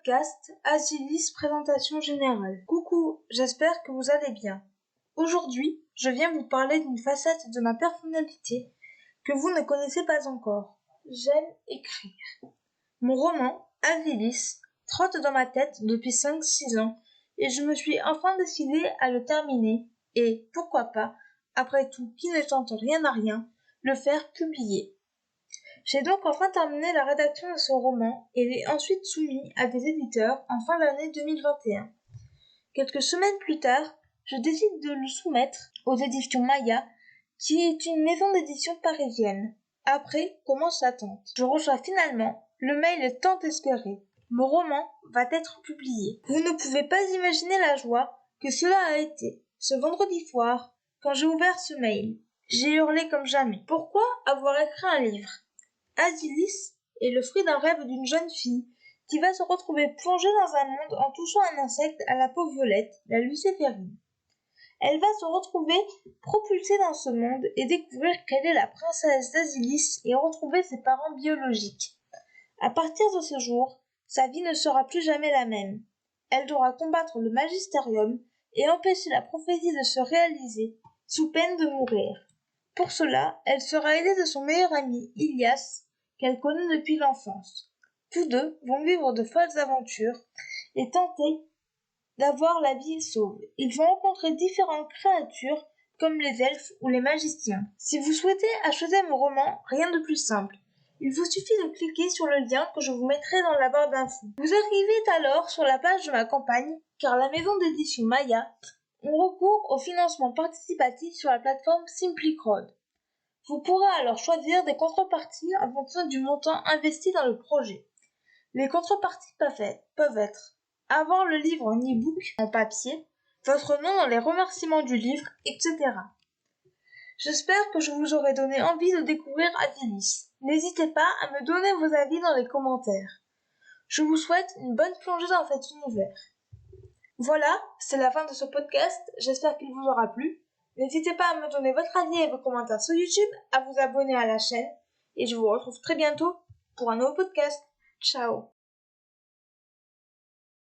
podcast Agilis Présentation Générale. Coucou, j'espère que vous allez bien. Aujourd'hui, je viens vous parler d'une facette de ma personnalité que vous ne connaissez pas encore. J'aime écrire. Mon roman, Agilis, trotte dans ma tête depuis 5-6 ans et je me suis enfin décidée à le terminer et, pourquoi pas, après tout, qui ne tente rien à rien, le faire publier. J'ai donc enfin terminé la rédaction de ce roman et l'ai ensuite soumis à des éditeurs en fin d'année 2021. Quelques semaines plus tard, je décide de le soumettre aux éditions Maya, qui est une maison d'édition parisienne. Après commence l'attente. Je reçois finalement le mail tant espéré. Mon roman va être publié. Vous ne pouvez pas imaginer la joie que cela a été. Ce vendredi soir, quand j'ai ouvert ce mail, j'ai hurlé comme jamais. Pourquoi avoir écrit un livre ? Agilis est le fruit d'un rêve d'une jeune fille qui va se retrouver plongée dans un monde en touchant un insecte à la peau violette, la luciférine. Elle va se retrouver propulsée dans ce monde et découvrir qu'elle est la princesse d'Agilis et retrouver ses parents biologiques. À partir de ce jour, sa vie ne sera plus jamais la même. Elle devra combattre le magisterium et empêcher la prophétie de se réaliser, sous peine de mourir. Pour cela, elle sera aidée de son meilleur ami, Ilias, qu'elle connaît depuis l'enfance. Tous deux vont vivre de folles aventures et tenter d'avoir la vie sauve. Ils vont rencontrer différentes créatures comme les elfes ou les magiciens. Si vous souhaitez acheter mon roman, rien de plus simple. Il vous suffit de cliquer sur le lien que je vous mettrai dans la barre d'infos. Vous arrivez alors sur la page de ma campagne, car la maison d'édition Maya ont recours au financement participatif sur la plateforme SimplyCrowd. Vous pourrez alors choisir des contreparties en fonction du montant investi dans le projet. Les contreparties peuvent être avoir le livre en e-book, en papier, votre nom dans les remerciements du livre, etc. J'espère que je vous aurai donné envie de découvrir Agilis. N'hésitez pas à me donner vos avis dans les commentaires. Je vous souhaite une bonne plongée dans cet univers. Voilà, c'est la fin de ce podcast, j'espère qu'il vous aura plu. N'hésitez pas à me donner votre avis et vos commentaires sur YouTube, à vous abonner à la chaîne, et je vous retrouve très bientôt pour un nouveau podcast. Ciao.